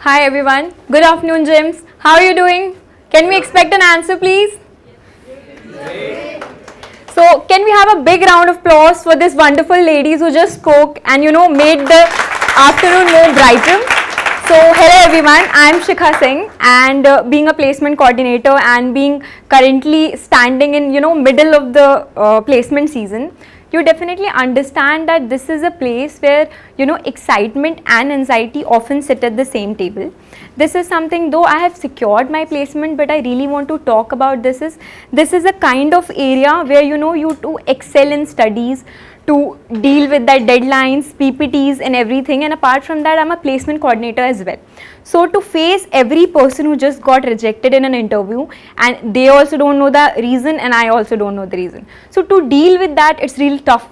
Hi everyone. Good afternoon, James. How are you doing? Can we expect an answer, please? So, can we have a big round of applause for these wonderful ladies who just spoke and made the afternoon more brighter? So, hello everyone. I am Shikha Singh, and being a placement coordinator and being currently standing in middle of the placement season, you definitely understand that this is a place where excitement and anxiety often sit at the same table. This is something, though I have secured my placement, but I really want to talk about this is a kind of area where you to excel in studies, to deal with that deadlines, PPTs and everything, and apart from that I'm a placement coordinator as well. So to face every person who just got rejected in an interview and they also don't know the reason and I also don't know the reason. So to deal with that, it's really tough.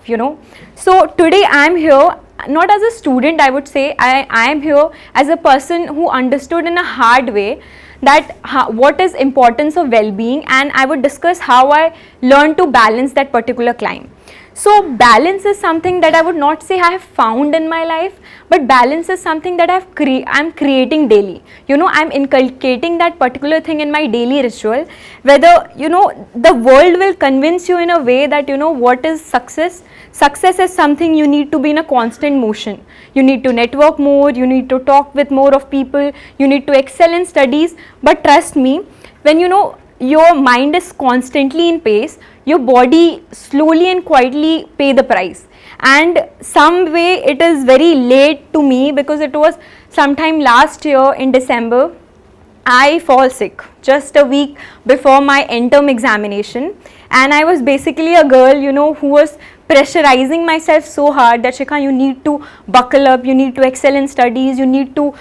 So today I'm here not as a student, I would say. I am here as a person who understood in a hard way that what is importance of well-being, and I would discuss how I learned to balance that particular climb. So balance is something that I would not say I have found in my life, but balance is something that I'm creating daily. I'm inculcating that particular thing in my daily ritual. Whether the world will convince you in a way that what is success. Success is something you need to be in a constant motion. You need to network more, you need to talk with more of people, you need to excel in studies. But trust me, when your mind is constantly in pace, your body slowly and quietly pay the price. And some way it is very late to me, because it was sometime last year in December. I fall sick just a week before my end term examination, and I was basically a girl who was pressurizing myself so hard that Shikha, you need to buckle up, you need to excel in studies, you need to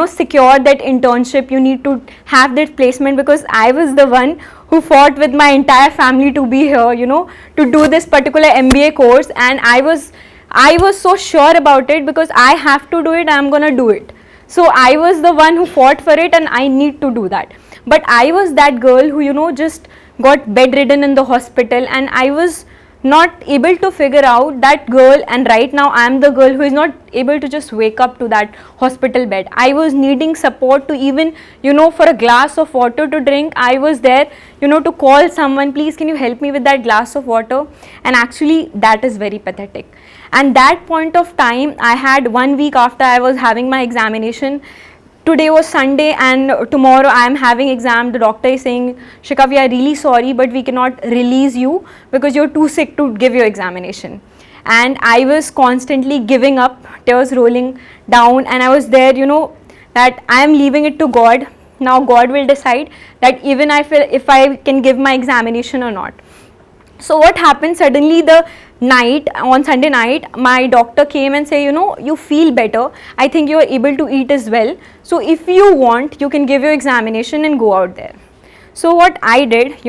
secure that internship, you need to have that placement, because I was the one who fought with my entire family to be here to do this particular MBA course. And I was so sure about it, because I have to do it, I'm gonna do it. So I was the one who fought for it and I need to do that. But I was that girl who just got bedridden in the hospital, and I was not able to figure out that girl, and right now I am the girl who is not able to just wake up to that hospital bed. I was needing support to even for a glass of water to drink. I was there to call someone, please can you help me with that glass of water. And actually that is very pathetic. And that point of time, I had 1 week after I was having my examination. Today was Sunday and tomorrow I am having exam. The doctor is saying, Shikha, we are really sorry, but we cannot release you because you're too sick to give your examination. And I was constantly giving up, tears rolling down, and I was there, that I am leaving it to God. Now God will decide that even if I can give my examination or not. So what happened, suddenly on Sunday night, my doctor came and said, you feel better. I think you are able to eat as well. So if you want, you can give your examination and go out there. So what I did,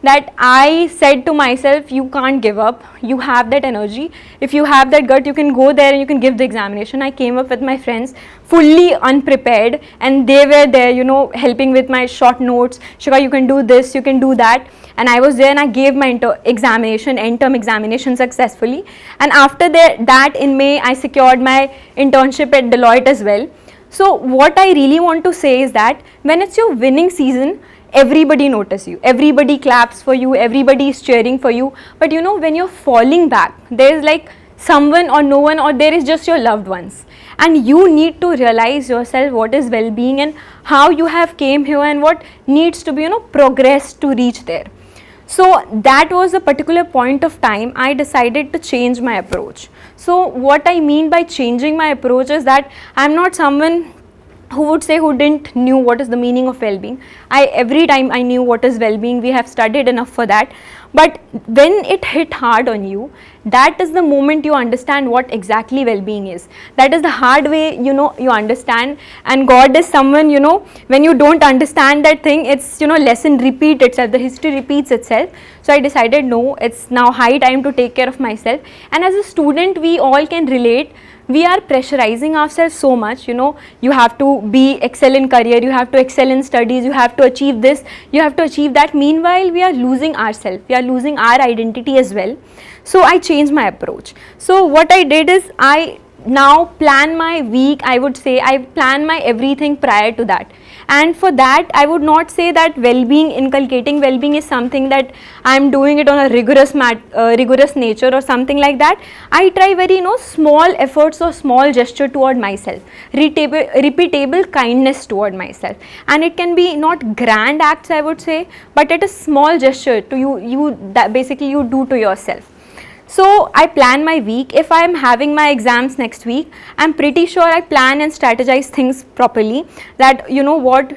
that I said to myself, you can't give up. You have that energy. If you have that gut, you can go there and you can give the examination. I came up with my friends fully unprepared, and they were there, helping with my short notes. Shikha, you can do this, you can do that. And I was there and I gave my end term examination successfully. And after that in May, I secured my internship at Deloitte as well. So what I really want to say is that when it's your winning season, everybody notices you, everybody claps for you, everybody is cheering for you. But when you're falling back, there is like someone or no one, or there is just your loved ones. And you need to realize yourself what is well-being and how you have came here and what needs to be progressed to reach there. So that was a particular point of time I decided to change my approach. So what I mean by changing my approach is that I'm not someone who didn't knew what is the meaning of well-being. Every time I knew what is well-being. We have studied enough for that. But when it hit hard on you, that is the moment you understand what exactly well-being is. That is the hard way, you understand. And God is someone, when you don't understand that thing, it's, lesson repeat itself, the history repeats itself. So I decided, no, it's now high time to take care of myself. And as a student, we all can relate. We are pressurizing ourselves so much, you have to be excel in career, you have to excel in studies, you have to achieve this, you have to achieve that. Meanwhile, we are losing ourselves, we are losing our identity as well. So I changed my approach. So what I did is I now plan my week. I would say I plan my everything prior to that, and for that I would not say that well-being, inculcating well-being is something that I am doing it on a rigorous nature or something like that. I try very small efforts or small gesture toward myself, repeatable kindness toward myself, and it can be not grand acts, I would say, but it is small gesture to you that basically you do to yourself. So I plan my week. If I am having my exams next week, I'm pretty sure I plan and strategize things properly, that what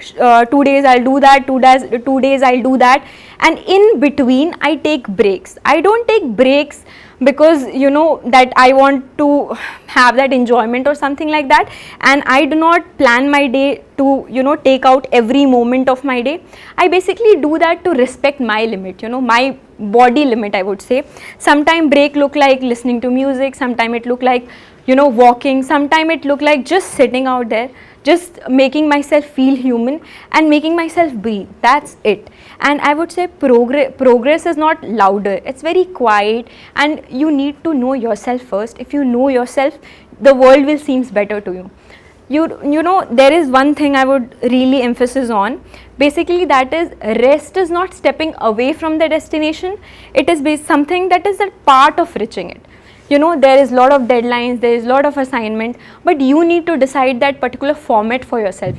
2 days I'll do that, 2 days I'll do that, and in between I take breaks. I don't take breaks because that I want to have that enjoyment or something like that, and I do not plan my day to take out every moment of my day. I basically do that to respect my limit, my body limit, I would say. Sometime break look like listening to music, sometime it look like walking, sometime it look like just sitting out there, just making myself feel human and making myself breathe. That's it. And I would say progress is not louder, it's very quiet, and you need to know yourself first. If you know yourself, the world will seems better to you. There is one thing I would really emphasize on, basically, that is rest is not stepping away from the destination, it is something that is a part of reaching it. There is lot of deadlines, there is lot of assignment, but you need to decide that particular format for yourself.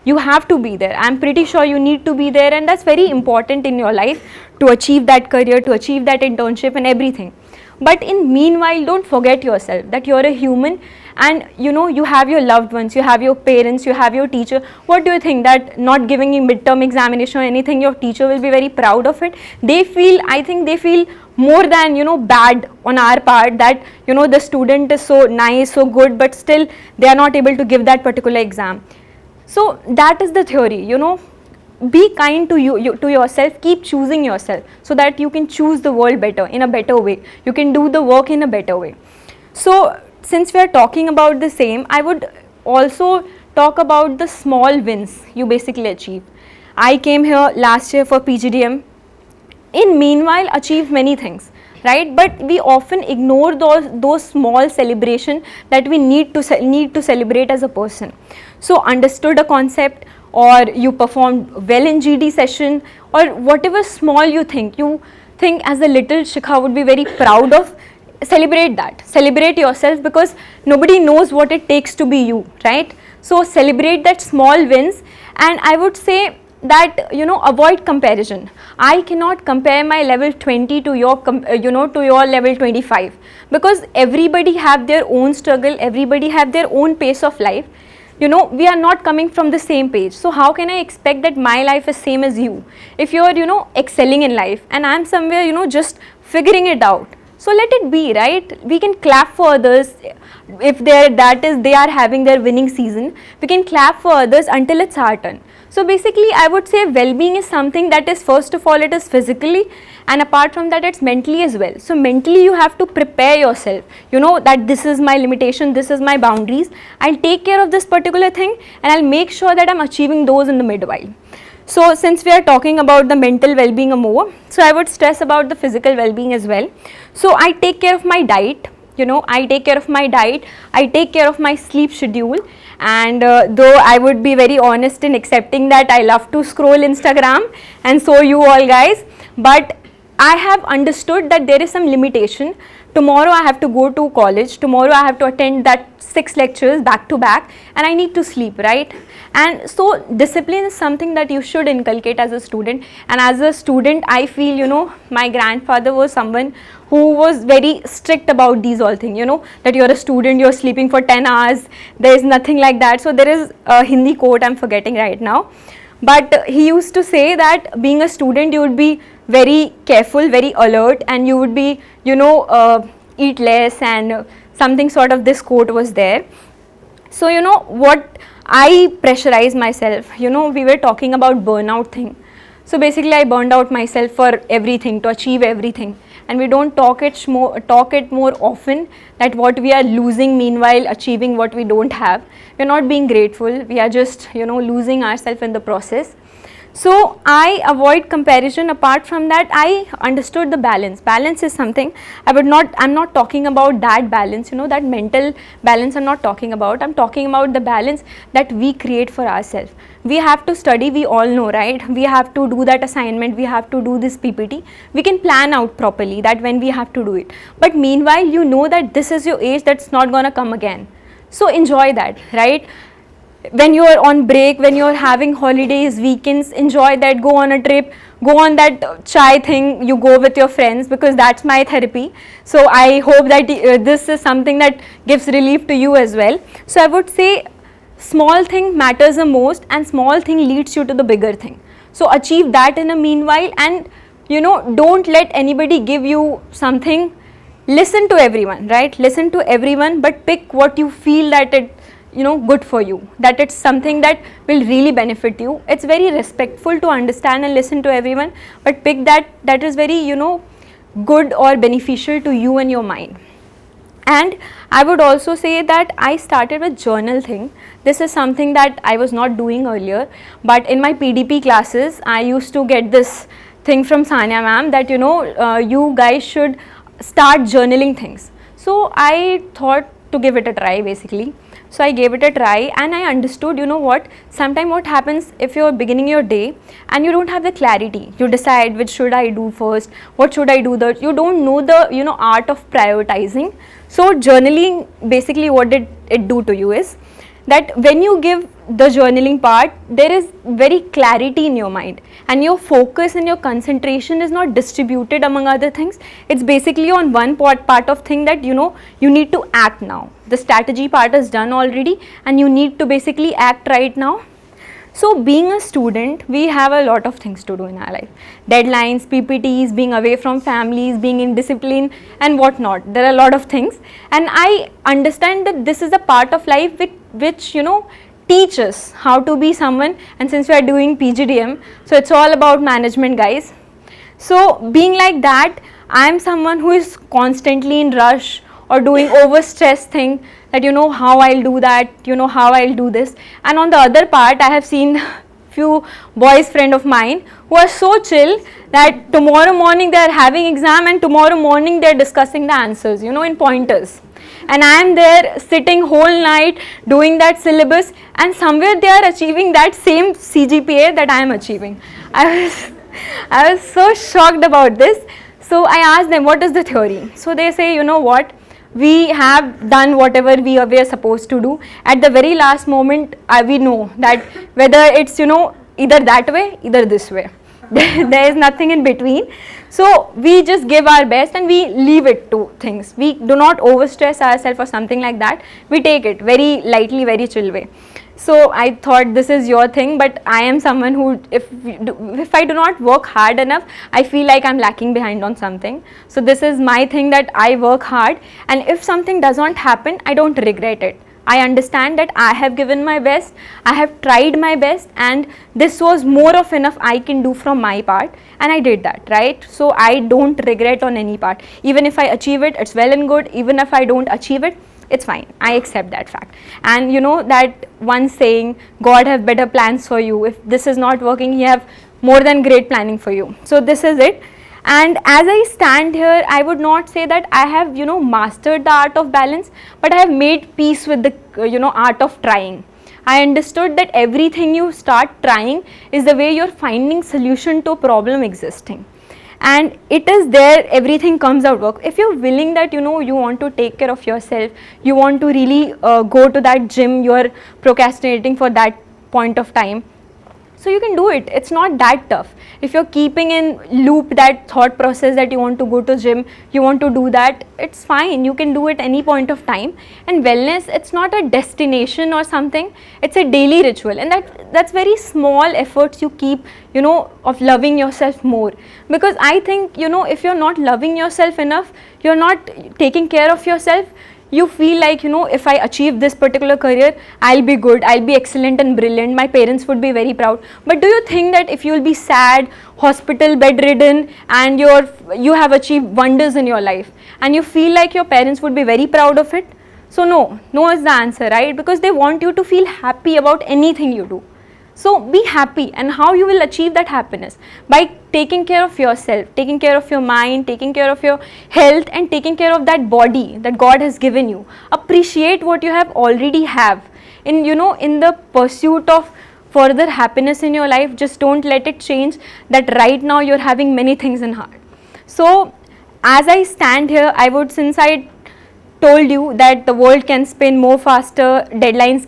You have to be there. I'm pretty sure you need to be there, and that's very important in your life to achieve that career, to achieve that internship and everything. But in meanwhile, don't forget yourself that you're a human, and you have your loved ones, you have your parents, you have your teacher. What do you think, that not giving you midterm examination or anything, your teacher will be very proud of it? I think they feel more than bad on our part, that the student is so nice, so good, but still they are not able to give that particular exam. So that is the theory. Be kind to to yourself, keep choosing yourself, so that you can choose the world better, in a better way, you can do the work in a better way. So since we are talking about the same, I would also talk about the small wins you basically achieve. I came here last year for PGDM, in meanwhile achieve many things, right? But we often ignore those small celebration that we need to celebrate as a person. So understood a concept, or you performed well in GD session, or whatever small you think as a little Shikha would be very proud of, celebrate that, celebrate yourself, because nobody knows what it takes to be you, right? So celebrate that small wins. And I would say that avoid comparison. I cannot compare my level 20 to your to your level 25, because everybody have their own struggle, everybody have their own pace of life. We are not coming from the same page, so how can I expect that my life is same as you if you are excelling in life and I am somewhere just figuring it out? So let it be, right? We can clap for others if they are having their winning season. We can clap for others until it's our turn. So basically, I would say well-being is something that is, first of all, it is physically, and apart from that, it's mentally as well. So mentally, you have to prepare yourself, that this is my limitation, this is my boundaries. I'll take care of this particular thing, and I'll make sure that I'm achieving those in the midwhile. So since we are talking about the mental well-being more, so I would stress about the physical well-being as well. So I take care of my diet, I take care of my diet, I take care of my sleep schedule, and though I would be very honest in accepting that I love to scroll Instagram, and so you all guys, but I have understood that there is some limitation. Tomorrow I have to go to college, tomorrow I have to attend that 6 lectures back to back, and I need to sleep, right? And so discipline is something that you should inculcate as a student. And as a student, I feel my grandfather was someone who was very strict about these all things, that you're a student, you're sleeping for 10 hours, there is nothing like that. So there is a Hindi quote I'm forgetting right now, but he used to say that being a student, you would be very careful, very alert, and you would be eat less, and something sort of this quote was there. So what I pressurize myself, we were talking about burnout thing. So basically I burned out myself for everything, to achieve everything, and we don't talk it more often, that what we are losing meanwhile achieving what we don't have. We're not being grateful, we are just losing ourselves in the process. So I avoid comparison. Apart from that, I understood the balance. Balance is something I'm not talking about that balance, that mental balance I'm not talking about. I'm talking about the balance that we create for ourselves. We have to study, we all know, right? We have to do that assignment, we have to do this PPT. We can plan out properly that when we have to do it. But meanwhile, you know that this is your age that's not gonna come again. So enjoy that, right? When you are on break, when you are having holidays, weekends, enjoy that, go on a trip, go on that chai thing, you go with your friends, because that's my therapy. So I hope that this is something that gives relief to you as well. So I would say small thing matters the most, and small thing leads you to the bigger thing. So achieve that in a meanwhile, and don't let anybody give you something. Listen to everyone, right? Listen to everyone, but pick what you feel that it good for you, that it's something that will really benefit you. It's very respectful to understand and listen to everyone, but pick that is very good or beneficial to you and your mind. And I would also say that I started with journal thing. This is something that I was not doing earlier, but in my PDP classes I used to get this thing from Sanya ma'am that you guys should start journaling things. So I thought to give it a try basically. So I gave it a try, and I understood, sometimes what happens if you're beginning your day and you don't have the clarity, you decide which should I do first, what should I do, you don't know the art of prioritizing. So journaling, basically what did it do to you is that when you give the journaling part, there is very clarity in your mind, and your focus and your concentration is not distributed among other things. It's basically on one part of thing that you need to act now. The strategy part is done already, and you need to basically act right now. So being a student, we have a lot of things to do in our life. Deadlines, PPTs, being away from families, being in discipline and whatnot. There are a lot of things, and I understand that this is a part of life which teach us how to be someone. And since we are doing PGDM, so it's all about management, guys. So being like that, I am someone who is constantly in rush or doing over stress thing, that how I'll do that, how I'll do this. And on the other part, I have seen few boys friend of mine who are so chill that tomorrow morning they are having exam, and tomorrow morning they are discussing the answers in pointers, and I am there sitting whole night doing that syllabus, and somewhere they are achieving that same CGPA that I am achieving. I was so shocked about this. So I asked them, what is the theory? So they say, what, we have done whatever we were supposed to do. At the very last moment, we know that whether it's either that way, either this way. There is nothing in between. So we just give our best and we leave it to things. We do not overstress ourselves or something like that. We take it very lightly, very chill way. So I thought this is your thing, but I am someone who, if I do not work hard enough, I feel like I'm lacking behind on something. So this is my thing, that I work hard, and if something does not happen, I don't regret it. I understand that I have given my best, I have tried my best, and this was more of enough I can do from my part, and I did that, right? So I don't regret on any part. Even if I achieve it, it's well and good. Even if I don't achieve it, it's fine. I accept that fact. And that one saying, God have better plans for you. If this is not working, He have more than great planning for you. So this is it. And as I stand here, I would not say that I have mastered the art of balance, but I have made peace with the art of trying. I understood that everything you start trying is the way you're finding solution to a problem existing. And it is there, everything comes out work. If you're willing that you want to take care of yourself, you want to really go to that gym, you're procrastinating for that point of time, so you can do it. It's not that tough. If you're keeping in loop that thought process that you want to go to gym, you want to do that, it's fine. You can do it any point of time. And wellness, it's not a destination or something. It's a daily ritual, and that's very small efforts you keep, of loving yourself more. Because I think, if you're not loving yourself enough, you're not taking care of yourself, you feel like, if I achieve this particular career, I'll be good, I'll be excellent and brilliant, my parents would be very proud. But do you think that if you'll be sad, hospital, bedridden, and you have achieved wonders in your life, and you feel like your parents would be very proud of it? So no is the answer, right? Because they want you to feel happy about anything you do. So be happy, and how you will achieve that happiness? By taking care of yourself, taking care of your mind, taking care of your health, and taking care of that body that God has given you. Appreciate what you have already have. In the pursuit of further happiness in your life, just don't let it change that right now you're having many things in heart. So as I stand here, I would, since I told you that the world can spin more faster, deadlines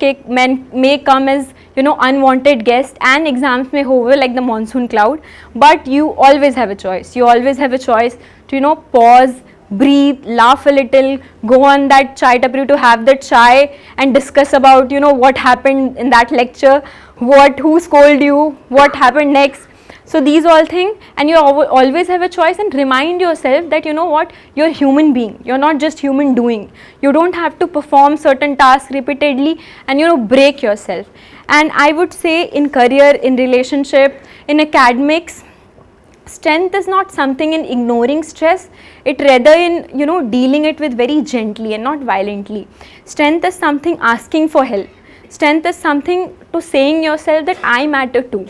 may come as unwanted guests, and exams may hover like the monsoon cloud, but you always have a choice. You always have a choice to pause, breathe, laugh a little, go on that chai tapri to have that chai and discuss about what happened in that lecture, who scolded you, what happened next. So these all things, and you always have a choice, and remind yourself that you're a human being. You're not just human doing. You don't have to perform certain tasks repeatedly and break yourself. And I would say, in career, in relationship, in academics, strength is not something in ignoring stress, it rather in dealing it with very gently and not violently. Strength is something asking for help. Strength is something to saying yourself that I matter too.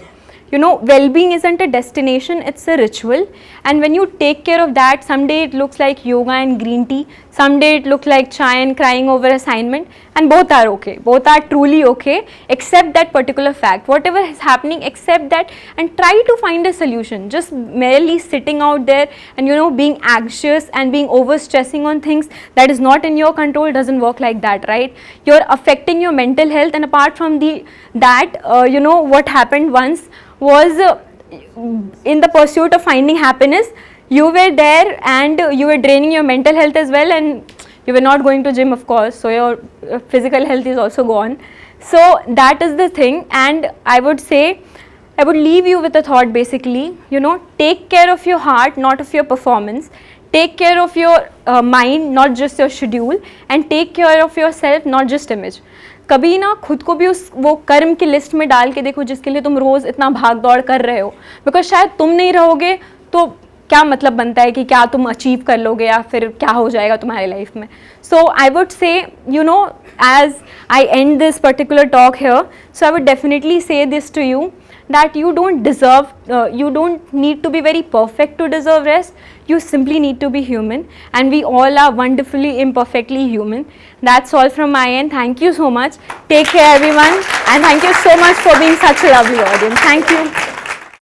Well-being isn't a destination, it's a ritual, and when you take care of that, someday it looks like yoga and green tea, someday it looks like chai and crying over assignment, and both are okay. Both are truly okay. Accept that particular fact. Whatever is happening, accept that and try to find a solution. Just merely sitting out there and being anxious and being overstressing on things that is not in your control doesn't work like that, right? You're affecting your mental health, and apart from what happened once was in the pursuit of finding happiness, you were there and you were draining your mental health as well, and you were not going to gym, of course, so your physical health is also gone. So that is the thing, and I would say, I would leave you with a thought basically, take care of your heart, not of your performance. Take care of your mind, not just your schedule, and take care of yourself, not just image. कभी ना खुद को भी वो कर्म की list में डाल के देखो जिसके लिए तुम रोज़ इतना भाग दौड़ कर रहे हो, बिकॉज शायद तुम नहीं रहोगे तो क्या मतलब बनता है कि क्या तुम अचीव कर लोगे या फिर क्या हो जाएगा तुम्हारी लाइफ में. So I would say as I end this particular talk here, so I would definitely say this to you that you don't need to be very perfect to deserve rest. You simply need to be human, and we all are wonderfully imperfectly human. That's all from my end. Thank you so much. Take care everyone, and thank you so much for being such a lovely audience. Thank you.